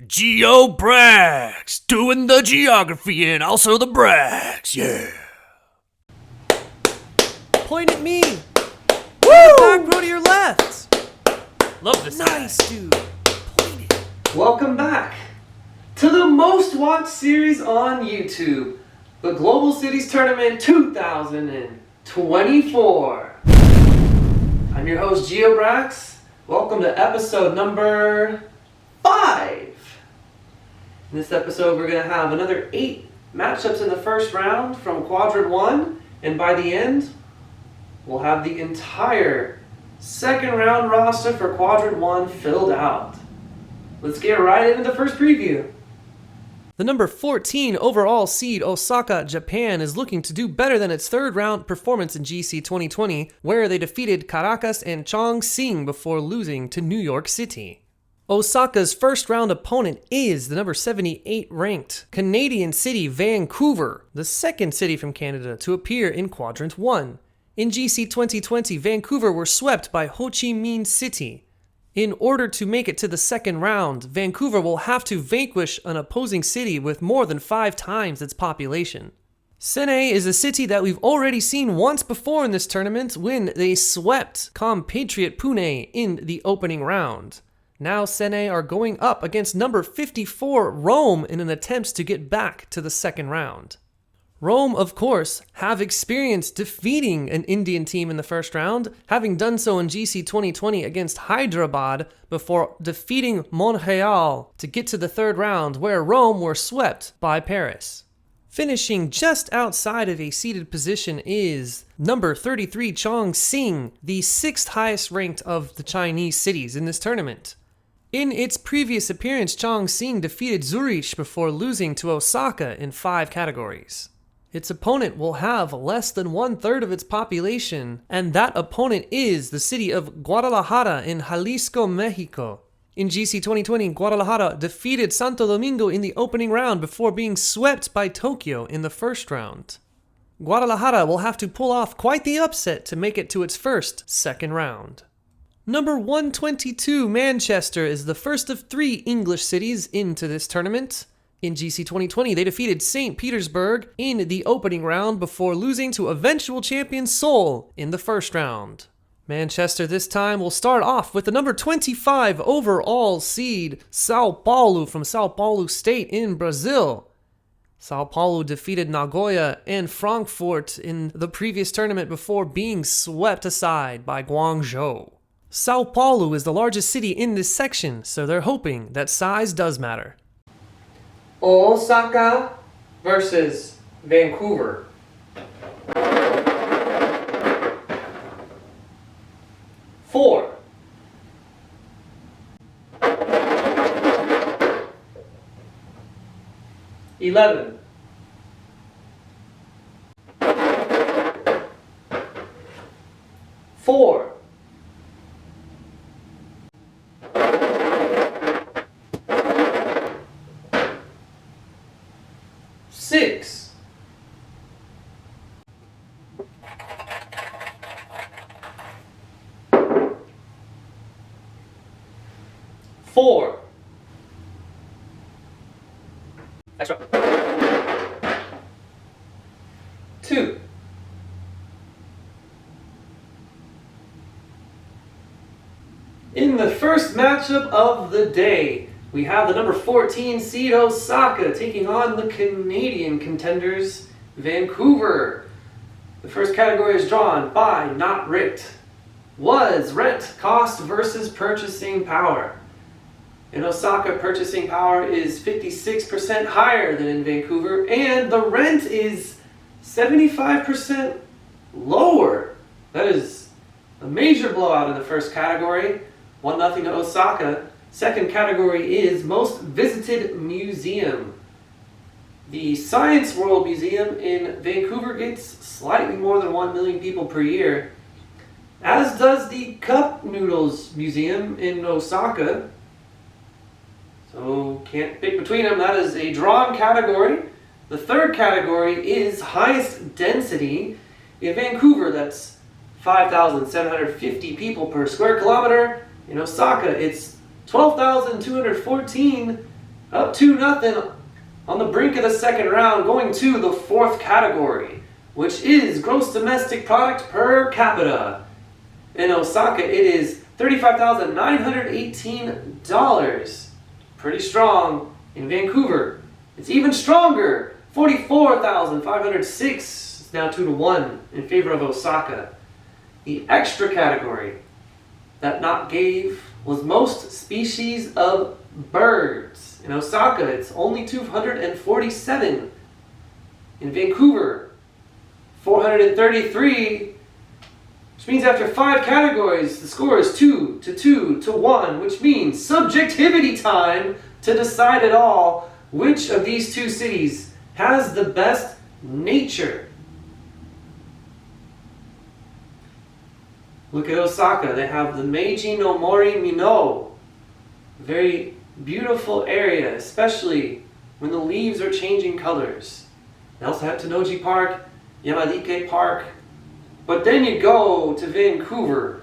GeoBrax, doing the geography and also the Brax, yeah. Point at me. Woo! Back row to your left. Love this Nice, dude. Point it. Welcome back to the most watched series on YouTube, the Global Cities Tournament 2024. I'm your host, GeoBrax. Welcome to episode number 5. In this episode, we're going to have another 8 matchups in the first round from Quadrant 1, and by the end, we'll have the entire second round roster for Quadrant 1 filled out. Let's get right into the first preview. The number 14 overall seed Osaka, Japan is looking to do better than its third round performance in GC 2020, where they defeated Caracas and Chongqing before losing to New York City. Osaka's first round opponent is the number 78 ranked Canadian city Vancouver, the second city from Canada to appear in Quadrant 1. In GC 2020, Vancouver were swept by Ho Chi Minh City. In order to make it to the second round, Vancouver will have to vanquish an opposing city with more than 5 times its population. Chennai is a city that we've already seen once before in this tournament when they swept compatriot Pune in the opening round. Now Chennai are going up against number 54 Rome in an attempt to get back to the second round. Rome, of course, have experience defeating an Indian team in the first round, having done so in GC 2020 against Hyderabad before defeating Montreal to get to the third round, where Rome were swept by Paris. Finishing just outside of a seeded position is number 33 Chongqing, the 6th highest ranked of the Chinese cities in this tournament. In its previous appearance, Chongqing defeated Zurich before losing to Osaka in 5 categories. Its opponent will have less than 1/3 of its population, and that opponent is the city of Guadalajara in Jalisco, Mexico. In GC 2020, Guadalajara defeated Santo Domingo in the opening round before being swept by Tokyo in the first round. Guadalajara will have to pull off quite the upset to make it to its first second round. Number 122 Manchester is the first of 3 English cities into this tournament. In GC 2020, they defeated St. Petersburg in the opening round before losing to eventual champion Seoul in the first round. Manchester this time will start off with the number 25 overall seed São Paulo from São Paulo State in Brazil. São Paulo defeated Nagoya and Frankfurt in the previous tournament before being swept aside by Guangzhou. São Paulo is the largest city in this section, so they're hoping that size does matter. Osaka versus Vancouver. Four. $11. Four. $6. $4. Extra. $2. In the first matchup of the day, we have the number 14 seed Osaka taking on the Canadian contenders Vancouver. The first category is drawn by Not Rigged. Was rent cost versus purchasing power. In Osaka, purchasing power is 56% higher than in Vancouver, and the rent is 75% lower. That is a major blowout in the first category. 1-0 to Osaka. Second category is Most Visited Museum. The Science World Museum in Vancouver gets slightly more than 1 million people per year, as does the Cup Noodles Museum in Osaka. So can't pick between them. That is a drawn category. The third category is Highest Density. In Vancouver, that's 5,750 people per square kilometer. In Osaka, it's 12,214 Up 2-0 on the brink of the second round, going to the fourth category, which is gross domestic product per capita. In Osaka, it is $35,918. Pretty strong. In Vancouver, it's even stronger. $44,506. It's now 2-1 in favor of Osaka. The extra category that not gave was most species of birds. In Osaka, it's only 247. In Vancouver, 433. Which means after 5 categories, the score is 2-2-1, which means subjectivity time to decide it all. Which of these two cities has the best nature? Look at Osaka. They have the Meiji no Mori Mino. Very beautiful area, especially when the leaves are changing colors. They also have Tennoji Park, Yamadike Park. But then you go to Vancouver,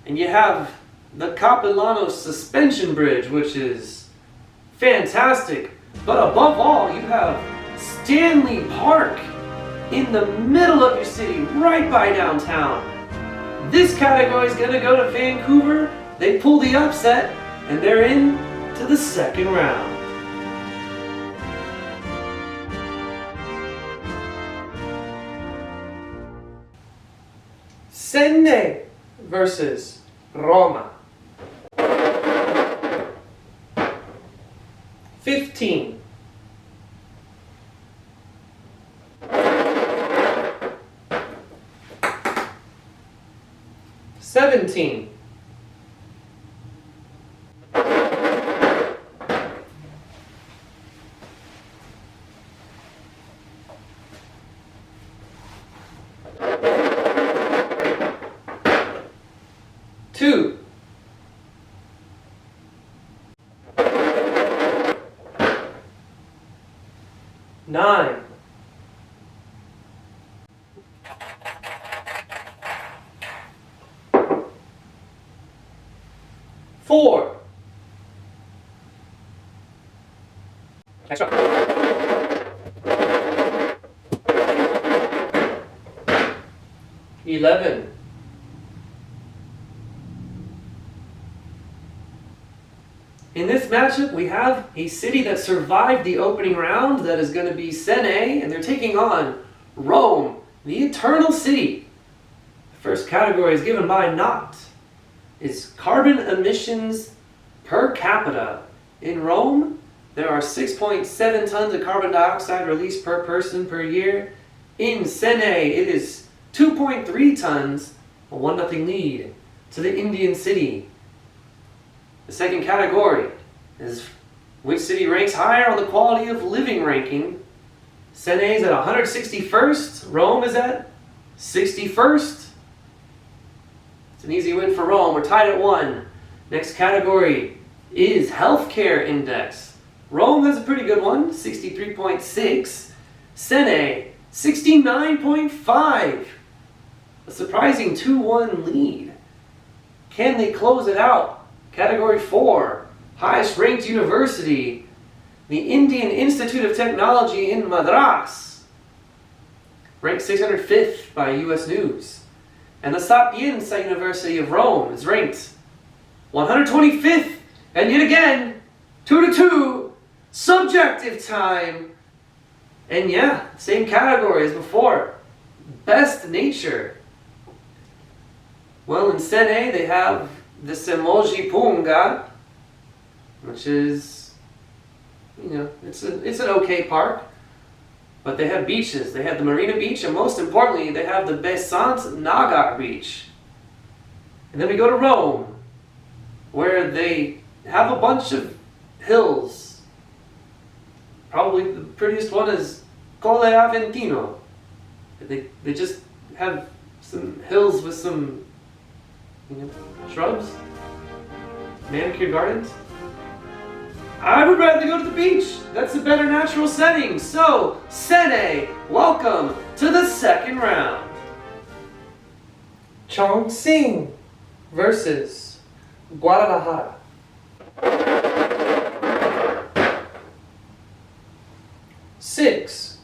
and you have the Capilano Suspension Bridge, which is fantastic. But above all, you have Stanley Park in the middle of your city, right by downtown. This category is going to go to Vancouver. They pull the upset, and they're in to the second round. Chennai versus Roma. 15. 17. 2. 9. 4. Extra. 11. 'In this matchup, we have a city that survived the opening round that is going to be Chennai, and they're taking on Rome, the Eternal City. The first category is given by Not. Is carbon emissions per capita. In Rome, there are 6.7 tons of carbon dioxide released per person per year. In Chennai, it is 2.3 tons, a 1-0 lead to the Indian city. The second category is which city ranks higher on the quality of living ranking. Chennai is at 161st, Rome is at 61st. It's an easy win for Rome. We're tied at 1. Next category is healthcare index. Rome has a pretty good one, 63.6. Chennai, 69.5. A surprising 2-1 lead. Can they close it out? Category 4, highest ranked university, the Indian Institute of Technology in Madras, ranked 605th by US News. And the Sapienza University of Rome is ranked 125th. And yet again, 2-2, subjective time. And yeah, same category as before, best nature. Well, in Chennai, they have the Semoji Punga, which is, it's an okay park, but they have beaches. They have the Marina Beach, and most importantly, they have the Besant Nagar Beach. And then we go to Rome, where they have a bunch of hills. Probably the prettiest one is Colle Aventino. They just have some hills with some shrubs, manicured gardens. I would rather go to the beach. That's a better natural setting. So, Chennai, welcome to the second round. Chongqing versus Guadalajara. 6,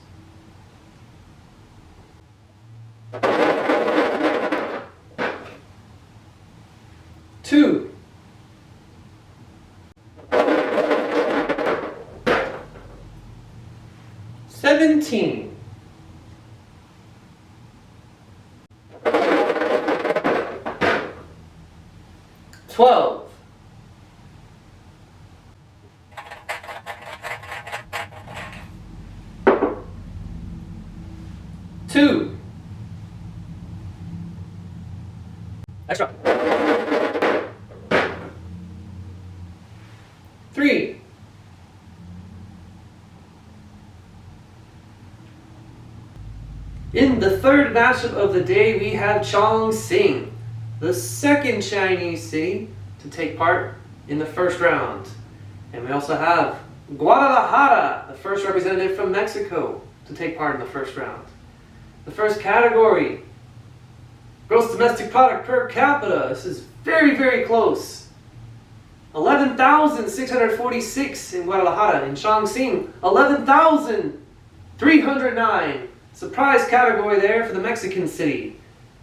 2, 17, 12, 2, extra, 3, 'In the third matchup of the day, we have Chongqing, the second Chinese city to take part in the first round. And we also have Guadalajara, the first representative from Mexico, to take part in the first round. The first category, gross domestic product per capita. This is very, very close. 11,646 in Guadalajara. In Chongqing, 11,309. Surprise category there for the Mexican city.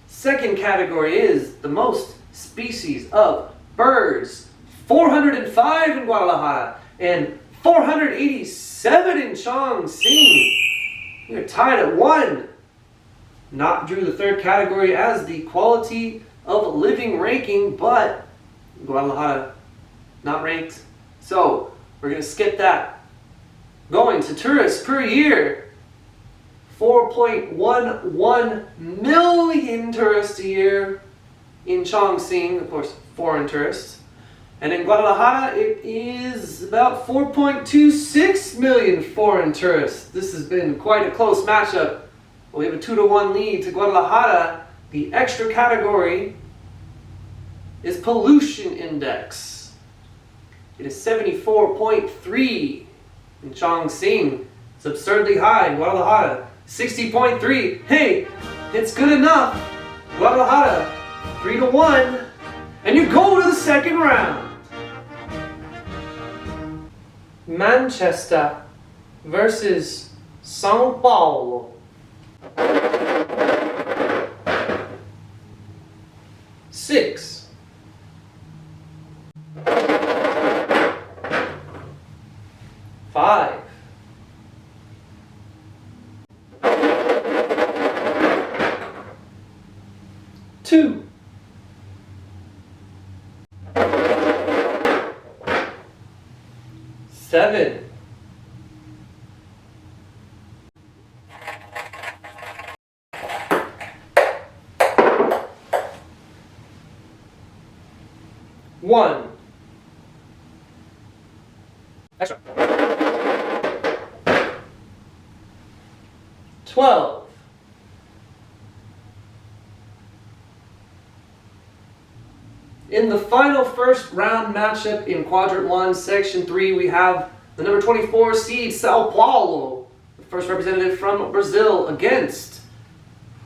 Second category is the most species of birds. 405 in Guadalajara and 487 in Chongqing. We are tied at 1. Not drew the third category as the quality of living ranking, but Guadalajara not ranked. So we're going to skip that. Going to tourists per year. 4.11 million tourists a year in Chongqing, of course, foreign tourists. And in Guadalajara, it is about 4.26 million foreign tourists. This has been quite a close matchup. We have a 2-1 lead to Guadalajara. The extra category is pollution index. It is 74.3 in Chongqing. It's absurdly high in Guadalajara. 60.3. Hey, it's good enough. Guadalajara, 3-1. And you go to the second round. Manchester versus São Paulo. Six. Five. Two. Seven. 1. Extra. 12. In the final first round matchup in Quadrant 1, Section 3, we have the number 24 seed São Paulo, the first representative from Brazil, against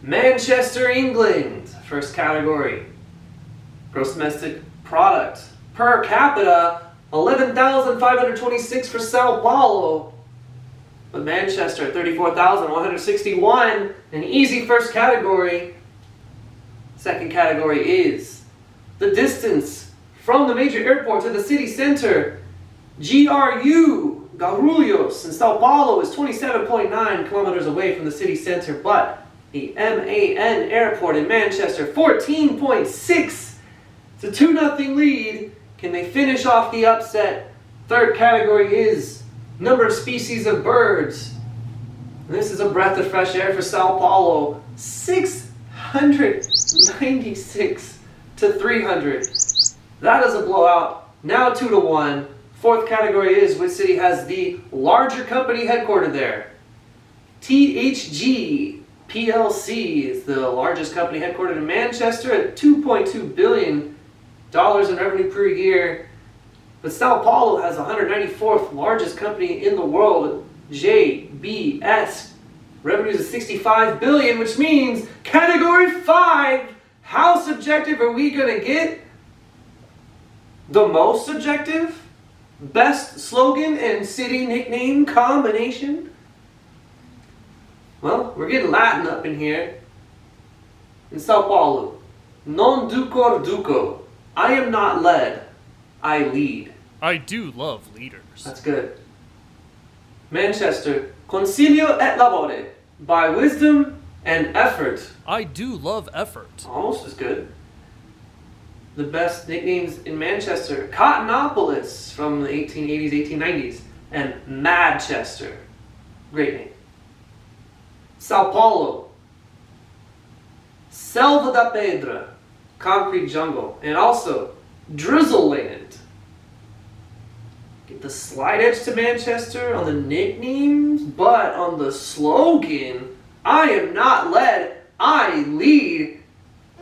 Manchester, England. First category, gross domestic product per capita, 11,526 for São Paulo, but Manchester, 34,161. An easy first category. Second category is the distance from the major airport to the city center. GRU, Guarulhos, in São Paulo is 27.9 kilometers away from the city center, but the MAN airport in Manchester, 14.6. It's a 2-0 lead. Can they finish off the upset? Third category is number of species of birds. And this is a breath of fresh air for São Paulo. 696 to 300. That is a blowout. Now 2-1. Fourth category is which city has the larger company headquartered there. THG PLC is the largest company headquartered in Manchester at $2.2 billion in revenue per year. But Sao Paulo has the 194th largest company in the world, JBS. Revenues of $65 billion, which means category 5. How subjective are we going to get? The most subjective? Best slogan and city nickname combination? Well, we're getting Latin up in here. In São Paulo, non ducor duco. I am not led, I lead. I do love leaders. That's good. Manchester, consilio et labore. By wisdom and effort. I do love effort. Almost as good. The best nicknames in Manchester, Cottonopolis from the 1880s, 1890s, and Madchester. Great name. Sao Paulo, Selva da Pedra, concrete jungle, and also Drizzle Land. Get the slight edge to Manchester on the nicknames, but on the slogan, I am not led, I lead.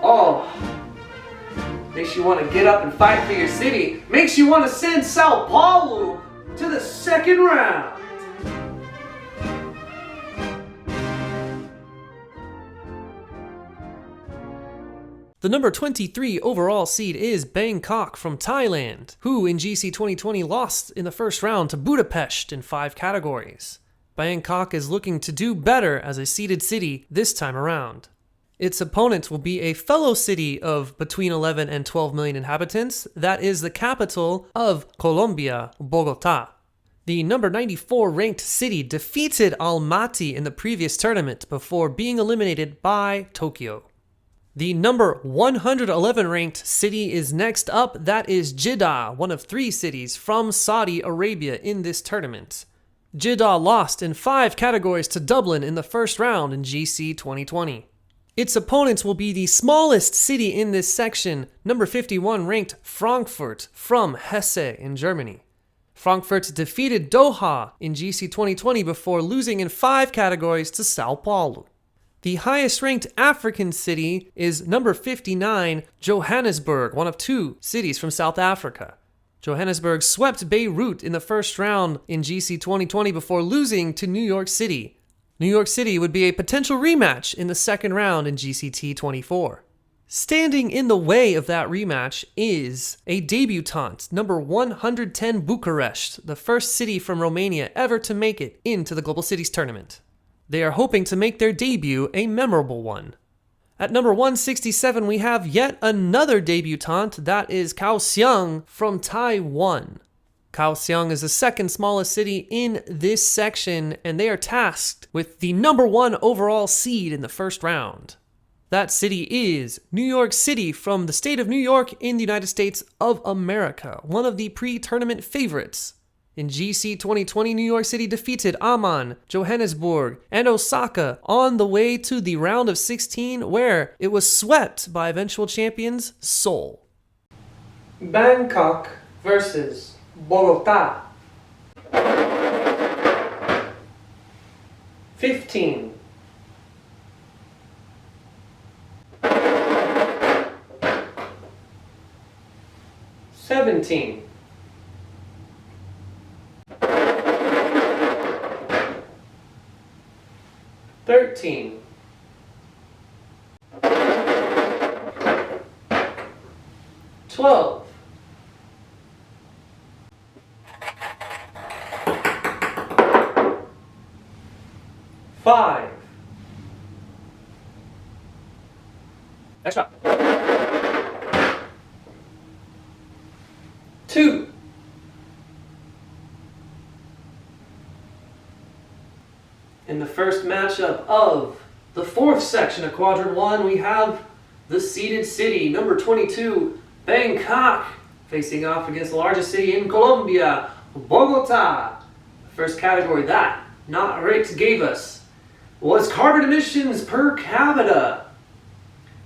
Oh, makes you want to get up and fight for your city. Makes you want to send Sao Paulo to the second round. The number 23 overall seed is Bangkok from Thailand, who in GC 2020 lost in the first round to Budapest in 5 categories. Bangkok is looking to do better as a seeded city this time around. Its opponent will be a fellow city of between 11 and 12 million inhabitants, that is the capital of Colombia, Bogotá. The number 94 ranked city defeated Almaty in the previous tournament before being eliminated by Tokyo. The number 111 ranked city is next up, that is Jeddah, one of 3 cities from Saudi Arabia in this tournament. Jeddah lost in 5 categories to Dublin in the first round in GC 2020. Its opponents will be the smallest city in this section, number 51 ranked Frankfurt from Hesse in Germany. Frankfurt defeated Doha in GC 2020 before losing in 5 categories to Sao Paulo. The highest ranked African city is number 59, Johannesburg, one of 2 cities from South Africa. Johannesburg swept Beirut in the first round in GC 2020 before losing to New York City. New York City would be a potential rematch in the second round in GCT 24. Standing in the way of that rematch is a debutante, number 110 Bucharest, the first city from Romania ever to make it into the Global Cities Tournament. They are hoping to make their debut a memorable one. At number 167, we have yet another debutante, that is Kaohsiung from Taiwan. Kaohsiung is the second smallest city in this section, and they are tasked with the number 1 overall seed in the first round. That city is New York City from the state of New York in the United States of America, one of the pre-tournament favorites. In GC 2020, New York City defeated Amman, Johannesburg, and Osaka on the way to the round of 16, where it was swept by eventual champions Seoul. Bangkok versus Bogotá. 15. 17. 13. 12. 5. Extra. 2. 'In the first matchup of the 4th section of Quadrant 1, we have the seeded city, number 22, Bangkok, facing off against the largest city in Colombia, Bogotá. The first category that Not Rix gave us was carbon emissions per capita.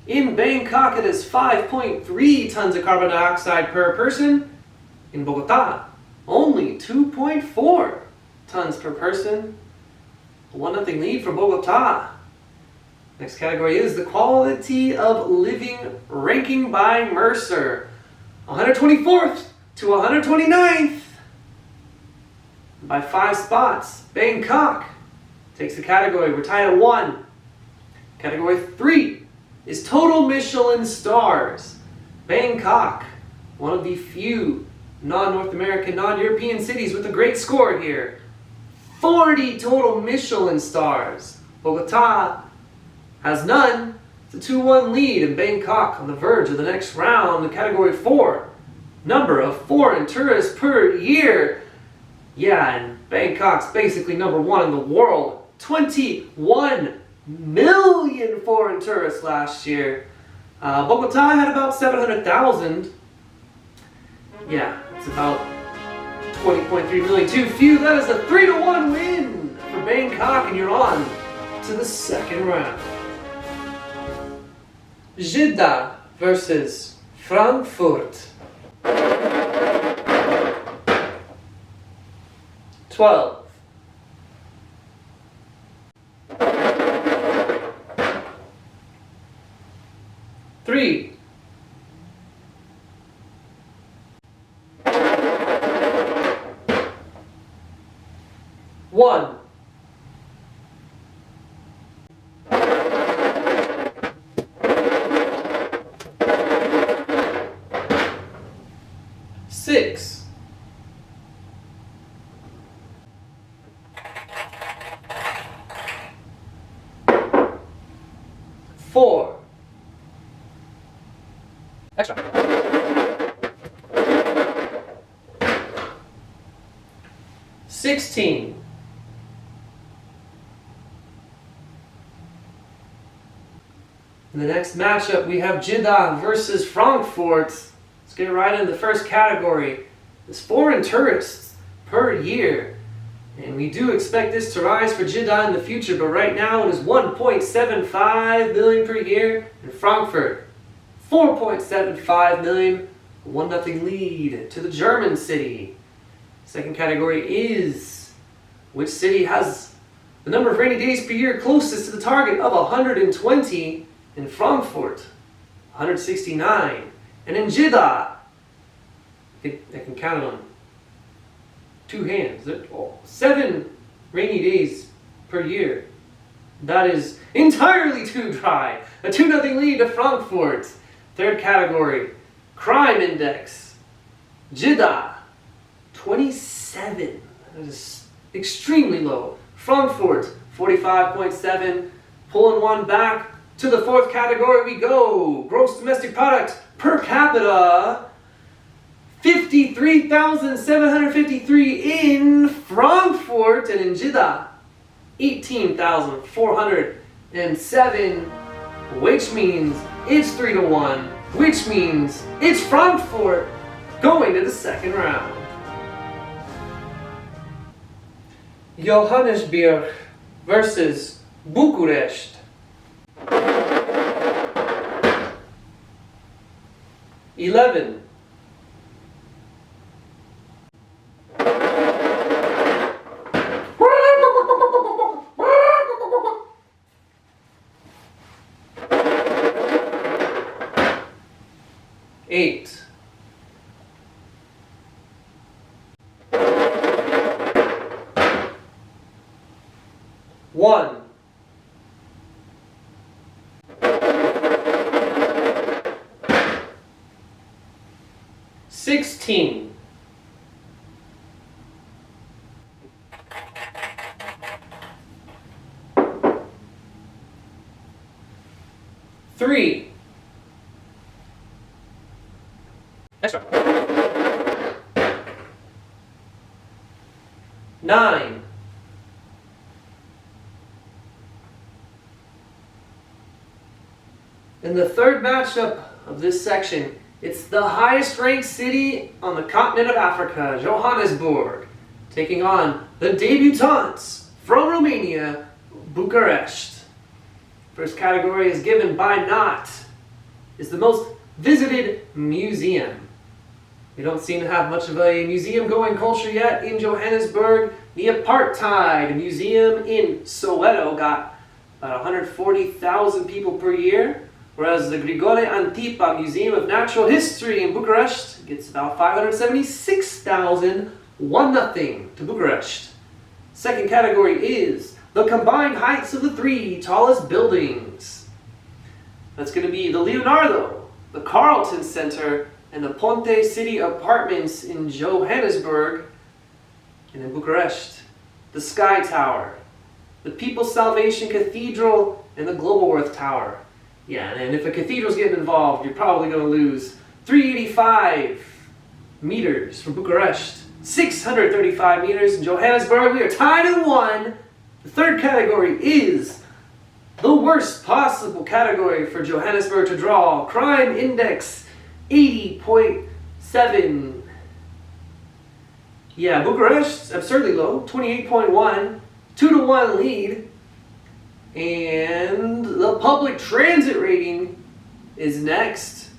In Bangkok, it is 5.3 tons of carbon dioxide per person. In Bogotá, only 2.4 tons per person. 1-0 lead for Bogotá. Next category is the quality of living ranking by Mercer. 124th to 129th. By 5 spots, Bangkok takes the category. We're tied at 1. Category 3 is total Michelin stars. Bangkok, one of the few non-North American, non-European cities with a great score here. 40 total Michelin stars. Bogotá has none. It's a 2-1 lead in Bangkok on the verge of the next round in Category 4. Number of foreign tourists per year. Yeah, and Bangkok's basically number 1 in the world. 21 million foreign tourists last year. Bogotá had about 700,000. Yeah, it's about 20.3 million. Too few. That is a 3-1 win for Bangkok, and you're on to the second round. Jeddah versus Frankfurt. 12. 3. 1. 6. 4. Extra. 16. 'In the next matchup, we have Jeddah versus Frankfurt. Let's get right into the first category. It's foreign tourists per year. And we do expect this to rise for Jeddah in the future, but right now it is 1.75 million per year. In Frankfurt, 4.75 million, 1-0 lead to the German city. Second category is which city has the number of rainy days per year closest to the target of 120. In Frankfurt, 169. And in Jeddah, I can count it on 2 hands. 7 rainy days per year. That is entirely too dry. A 2-0 lead to Frankfurt. Third category, crime index. Jeddah, 27. That is extremely low. Frankfurt, 45.7. Pulling one back. To the fourth category we go. Gross domestic product per capita. 53,753 in Frankfurt, and in Jeddah 18,407, which means it's 3-1, which means it's Frankfurt going to the second round. Johannesburg versus Bucharest. 11. 8. 1. 16. 3. Extra. 9. 'In the third matchup of this section, it's the highest ranked city on the continent of Africa, Johannesburg, taking on the debutantes from Romania, Bucharest. First category is given by Not. Is the most visited museum. We don't seem to have much of a museum-going culture yet in Johannesburg. The Apartheid Museum in Soweto got about 140,000 people per year, whereas the Grigore Antipa Museum of Natural History in Bucharest gets about 576,000, 1-0 to Bucharest. Second category is the combined heights of the 3 tallest buildings. That's going to be the Leonardo, the Carlton Center, and the Ponte City Apartments in Johannesburg. And in Bucharest, the Sky Tower, the People's Salvation Cathedral, and the Globalworth Tower. Yeah, and if a cathedral's getting involved, you're probably going to lose 385 meters from Bucharest, 635 meters in Johannesburg. We are tied at 1. The third category is the worst possible category for Johannesburg to draw. Crime Index 80.7. Yeah, Bucharest, absurdly low, 28.1, 2-1 lead. And the public transit rating is next.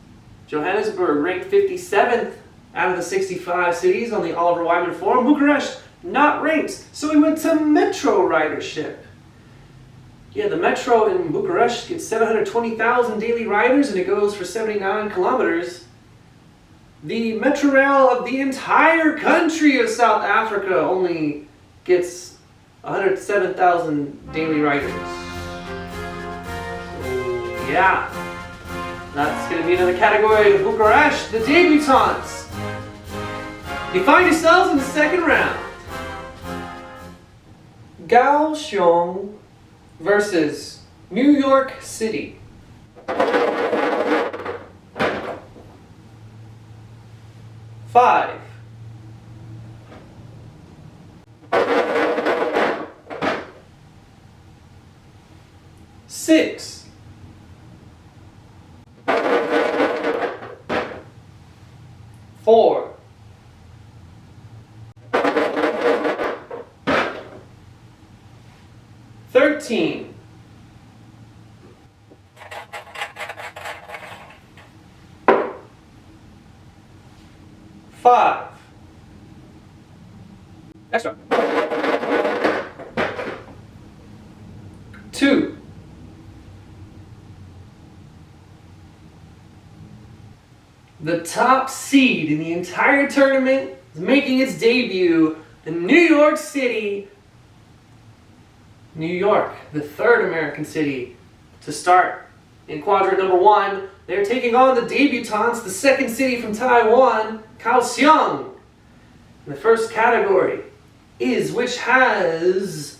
Johannesburg ranked 57th out of the 65 cities on the Oliver Wyman Forum. Bucharest not ranked, so we went to metro ridership. Yeah, the metro in Bucharest gets 720,000 daily riders and it goes for 79 kilometers. The metro rail of the entire country of South Africa only gets 107,000 daily riders. So, yeah, that's going to be another category of Bucharest, the debutantes. You find yourselves in the second round. Kaohsiung versus New York City. 5, 6, 4, 13, 5, extra, 2, 'The top seed in the entire tournament is making its debut in New York City. New York, the third American city to start in quadrant number 1. They're taking on the debutantes, the second city from Taiwan, Kaohsiung. And the first category is which has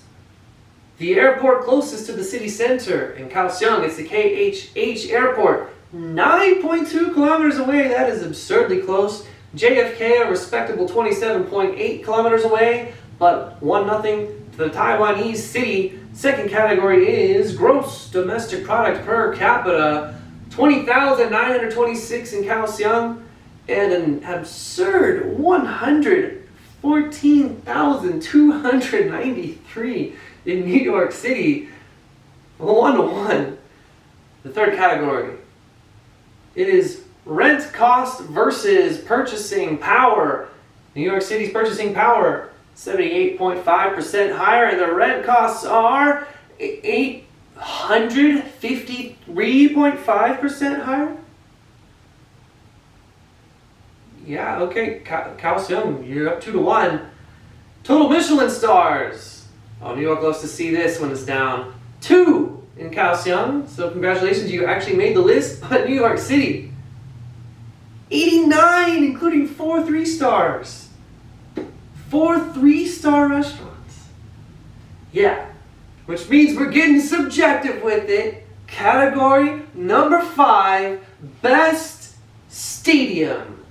the airport closest to the city center in Kaohsiung. It's the KHH airport. 9.2 kilometers away, that is absurdly close. JFK, a respectable 27.8 kilometers away, but 1-0 to the Taiwanese city. Second category is gross domestic product per capita, 20,926 in Kaohsiung, and an absurd 114,293 in New York City. 1-1. The third category. It is rent cost versus purchasing power. New York City's purchasing power, 78.5% higher, and the rent costs are 853.5% higher. Yeah, okay, Kaohsiung, you're up 2-1. Total Michelin stars. Oh, New York loves to see this when it's down. 2 in Kaohsiung, so congratulations, you actually made the list. But New York City, 89, including 4 3-stars. 4 3-star restaurants. Yeah, which means we're getting subjective with it. Category number 5, best stadium.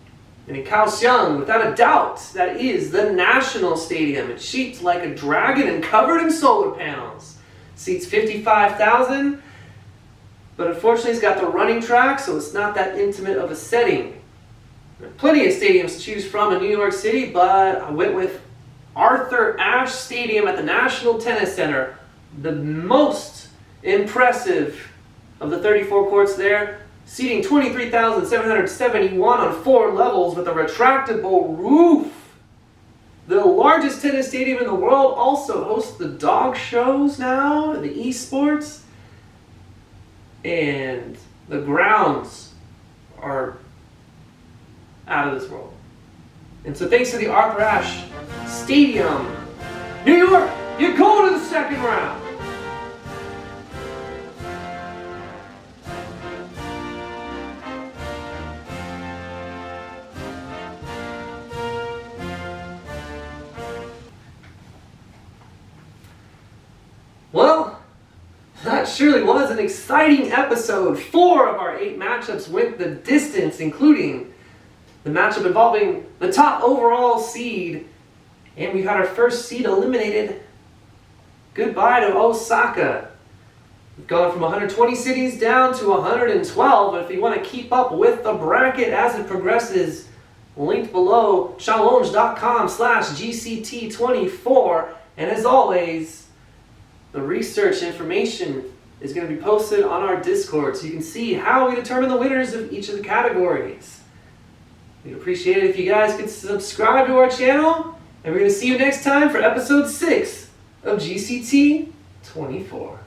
And in Kaohsiung, without a doubt, that is the National Stadium. It's shaped like a dragon and covered in solar panels. Seats 55,000, but unfortunately it's got the running track, so it's not that intimate of a setting. There are plenty of stadiums to choose from in New York City, but I went with Arthur Ashe Stadium at the National Tennis Center. The most impressive of the 34 courts there, seating 23,771 on 4 levels with a retractable roof. The largest tennis stadium in the world also hosts the dog shows now, and the esports. And the grounds are out of this world. And so thanks to the Arthur Ashe Stadium, New York, you go to the second round. that surely was an exciting episode. 4 of our 8 matchups went the distance, including the matchup involving the top overall seed. And we had our first seed eliminated. Goodbye to Osaka. We've gone from 120 cities down to 112. If you want to keep up with the bracket as it progresses, linked below, challenge.com/GCT24. And as always, the research information is going to be posted on our Discord so you can see how we determine the winners of each of the categories. We'd appreciate it if you guys could subscribe to our channel, and we're going to see you next time for episode 6 of GCT 24.